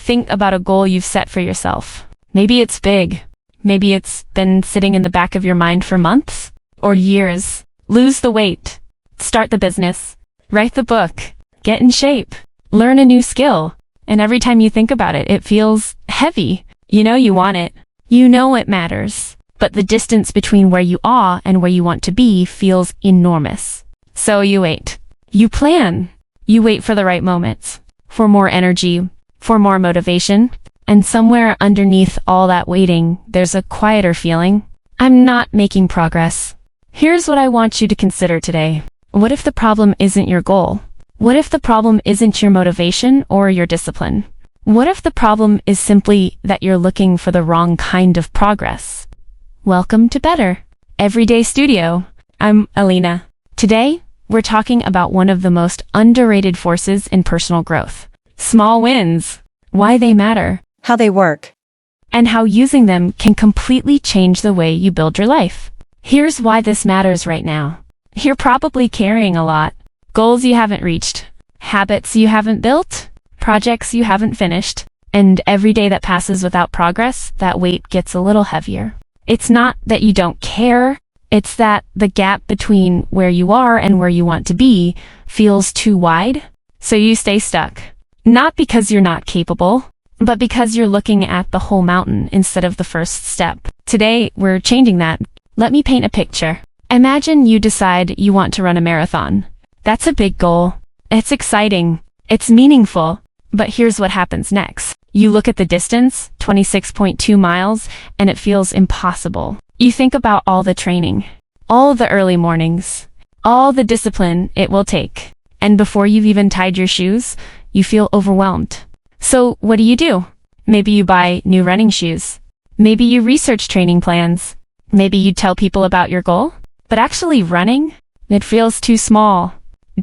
Think about a goal you've set for yourself. Maybe it's big. Maybe it's been sitting in the back of your mind for months or years. Lose the weight. Start the business. Write the book. Get in shape. Learn a new skill. And every time you think about it, it feels heavy. You know you want it. You know it matters. But the distance between where you are and where you want to be feels enormous. So you wait. You plan. You wait for the right moments. For more energy. For more motivation. And somewhere underneath all that waiting, there's a quieter feeling. I'm not making progress. Here's what I want you to consider today. What if the problem isn't your goal? What if the problem isn't your motivation or your discipline? What if the problem is simply that you're looking for the wrong kind of progress? Welcome to Better Everyday Studio. I'm Alina. Today, we're talking about one of the most underrated forces in personal growth. Small wins. Why they matter. How they work. And how using them can completely change the way you build your life. Here's why this matters right now. You're probably carrying a lot. Goals you haven't reached. Habits you haven't built. Projects you haven't finished. And every day that passes without progress, that weight gets a little heavier. It's not that you don't care. It's that the gap between where you are and where you want to be feels too wide. So you stay stuck. Not because you're not capable, but because you're looking at the whole mountain instead of the first step. Today, we're changing that. Let me paint a picture. Imagine you decide you want to run a marathon. That's a big goal. It's exciting. It's meaningful. But here's what happens next. You look at the distance, 26.2 miles, and it feels impossible. You think about all the training, all the early mornings, all the discipline it will take. And before you've even tied your shoes, you feel overwhelmed. So what do? Maybe you buy new running shoes. Maybe you research training plans. Maybe you tell people about your goal. But actually running, it feels too small,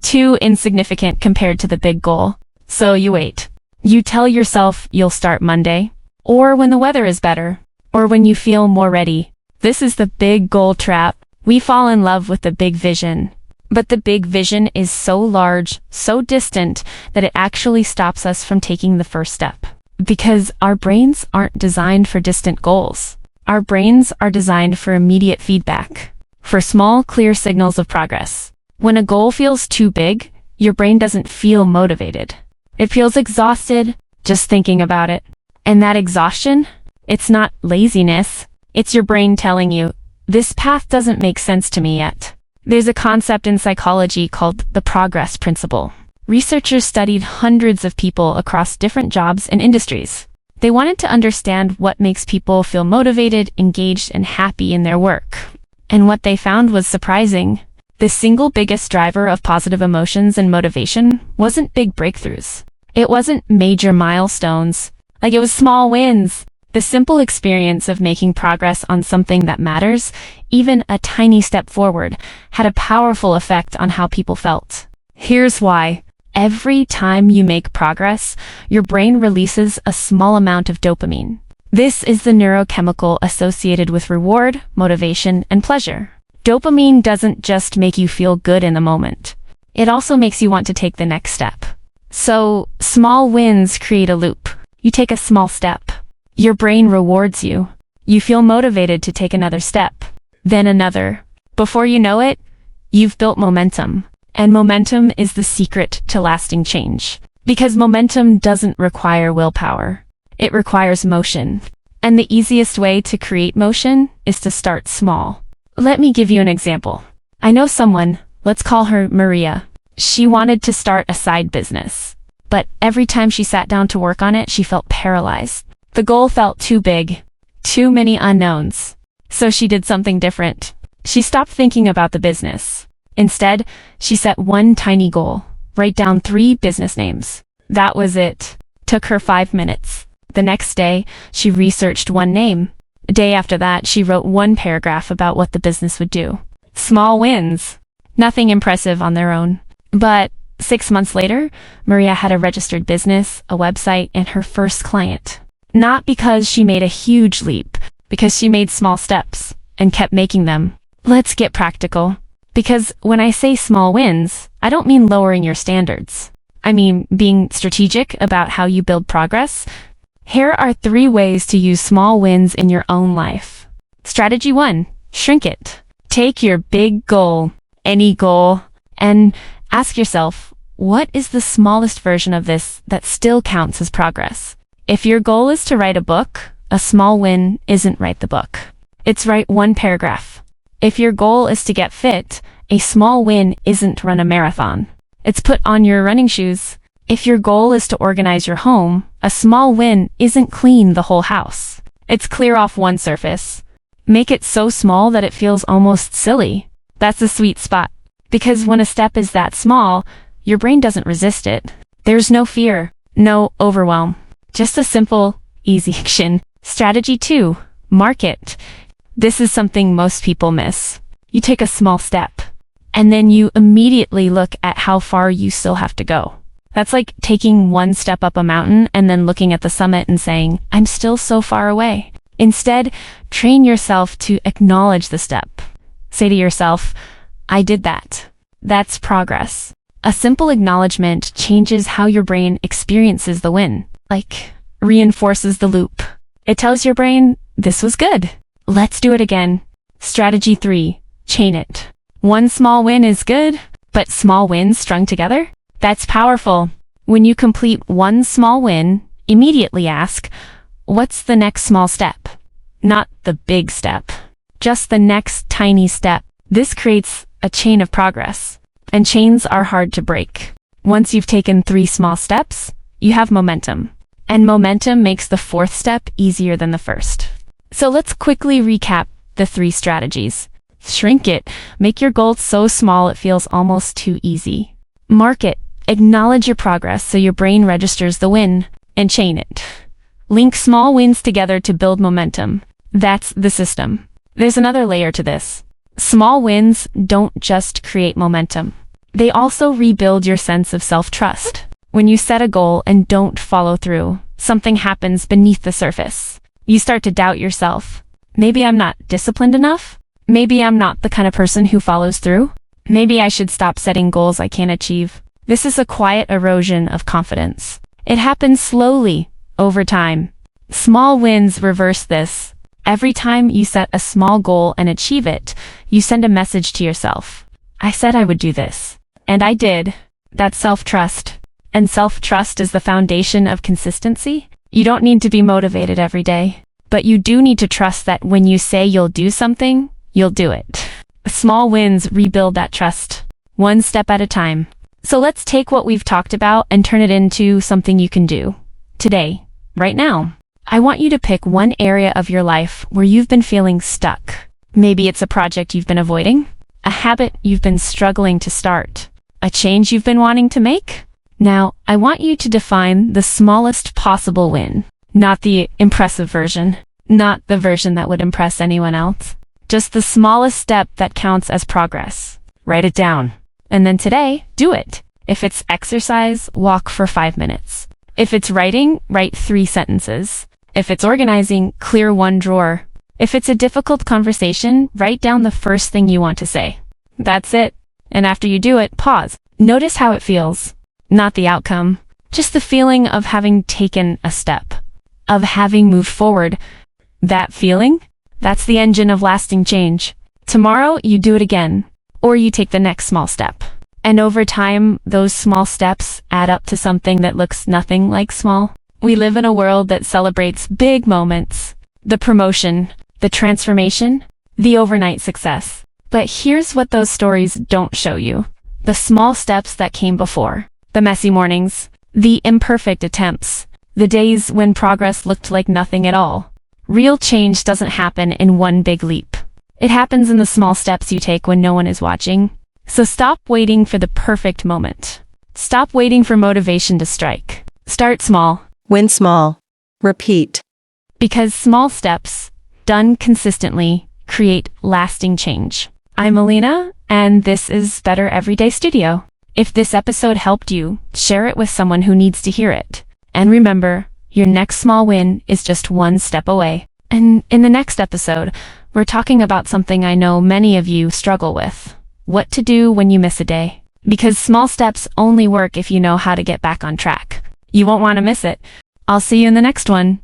too insignificant compared to the big goal. So you wait. You tell yourself you'll start Monday, or when the weather is better, or when you feel more ready. This is the big goal trap. We fall in love with the big vision. But the big vision is so large, so distant, that it actually stops us from taking the first step. Because our brains aren't designed for distant goals. Our brains are designed for immediate feedback, for small, clear signals of progress. When a goal feels too big, your brain doesn't feel motivated. It feels exhausted just thinking about it. And that exhaustion, it's not laziness. It's your brain telling you, this path doesn't make sense to me yet. There's a concept in psychology called the progress principle. Researchers studied hundreds of people across different jobs and industries. They wanted to understand what makes people feel motivated, engaged, and happy in their work. And what they found was surprising. The single biggest driver of positive emotions and motivation wasn't big breakthroughs. It wasn't major milestones. It was small wins. The simple experience of making progress on something that matters, even a tiny step forward, had a powerful effect on how people felt. Here's why. Every time you make progress, your brain releases a small amount of dopamine. This is the neurochemical associated with reward, motivation, and pleasure. Dopamine doesn't just make you feel good in the moment. It also makes you want to take the next step. So, small wins create a loop. You take a small step. Your brain rewards you. You feel motivated to take another step. Then another. Before you know it, you've built momentum. And momentum is the secret to lasting change. Because momentum doesn't require willpower. It requires motion. And the easiest way to create motion is to start small. Let me give you an example. I know someone, let's call her Maria. She wanted to start a side business. But every time she sat down to work on it, she felt paralyzed. The goal felt too big. Too many unknowns. So she did something different. She stopped thinking about the business. Instead, she set one tiny goal. Write down 3 business names. That was it. Took her 5 minutes. The next day, she researched one name. A day after that, she wrote 1 paragraph about what the business would do. Small wins. Nothing impressive on their own. But 6 months later, Maria had a registered business, a website, and her first client. Not because she made a huge leap, because she made small steps and kept making them. Let's get practical. Because when I say small wins, I don't mean lowering your standards. I mean being strategic about how you build progress, Here are 3 ways to use small wins in your own life. Strategy 1. Shrink it. Take your big goal, any goal, and ask yourself, what is the smallest version of this that still counts as progress? If your goal is to write a book, a small win isn't write the book. It's write 1 paragraph. If your goal is to get fit, a small win isn't run a marathon. It's put on your running shoes. If your goal is to organize your home, a small win isn't clean the whole house. It's clear off 1 surface. Make it so small that it feels almost silly. That's the sweet spot. Because when a step is that small, your brain doesn't resist it. There's no fear, no overwhelm. Just a simple, easy action. Strategy 2. Mark it. This is something most people miss. You take a small step, and then you immediately look at how far you still have to go. That's like taking 1 step up a mountain and then looking at the summit and saying, I'm still so far away. Instead, train yourself to acknowledge the step. Say to yourself, I did that. That's progress. A simple acknowledgement changes how your brain experiences the win, like reinforces the loop. It tells your brain, this was good. Let's do it again. Strategy 3. Chain it. 1 small win is good, but small wins strung together? That's powerful. When you complete 1 small win, immediately ask, what's the next small step? Not the big step. Just the next tiny step. This creates a chain of progress. And chains are hard to break. Once you've taken 3 small steps, you have momentum. And momentum makes the 4th step easier than the first. So let's quickly recap the 3 strategies. Shrink it. Make your goal so small it feels almost too easy. Mark it. Acknowledge your progress so your brain registers the win. And chain it. Link small wins together to build momentum. That's the system. There's another layer to this. Small wins don't just create momentum. They also rebuild your sense of self-trust. When you set a goal and don't follow through, something happens beneath the surface. You start to doubt yourself. Maybe I'm not disciplined enough? Maybe I'm not the kind of person who follows through? Maybe I should stop setting goals I can't achieve. This is a quiet erosion of confidence. It happens slowly, over time. Small wins reverse this. Every time you set a small goal and achieve it, you send a message to yourself. I said I would do this. And I did. That's self-trust. And self-trust is the foundation of consistency. You don't need to be motivated every day. But you do need to trust that when you say you'll do something, you'll do it. Small wins rebuild that trust, 1 step at a time. So let's take what we've talked about and turn it into something you can do. Today, right now. I want you to pick 1 area of your life where you've been feeling stuck. Maybe it's a project you've been avoiding, a habit you've been struggling to start, a change you've been wanting to make. Now, I want you to define the smallest possible win, not the impressive version, not the version that would impress anyone else, just the smallest step that counts as progress. Write it down. And then today, do it. If it's exercise, walk for 5 minutes. If it's writing, write 3 sentences. If it's organizing, clear 1 drawer. If it's a difficult conversation, write down the first thing you want to say. That's it. And after you do it, pause. Notice how it feels. Not the outcome. Just the feeling of having taken a step. Of having moved forward. That feeling? That's the engine of lasting change. Tomorrow, you do it again. Or you take the next small step. And over time, those small steps add up to something that looks nothing like small. We live in a world that celebrates big moments. The promotion, the transformation, the overnight success. But here's what those stories don't show you. The small steps that came before. The messy mornings. The imperfect attempts. The days when progress looked like nothing at all. Real change doesn't happen in 1 big leap. It happens in the small steps you take when no one is watching. So stop waiting for the perfect moment. Stop waiting for motivation to strike. Start small. Win small. Repeat. Because small steps, done consistently, create lasting change. I'm Alina, and this is Better Everyday Studio. If this episode helped you, share it with someone who needs to hear it. And remember, your next small win is just 1 step away. And in the next episode, we're talking about something I know many of you struggle with. What to do when you miss a day. Because small steps only work if you know how to get back on track. You won't want to miss it. I'll see you in the next one.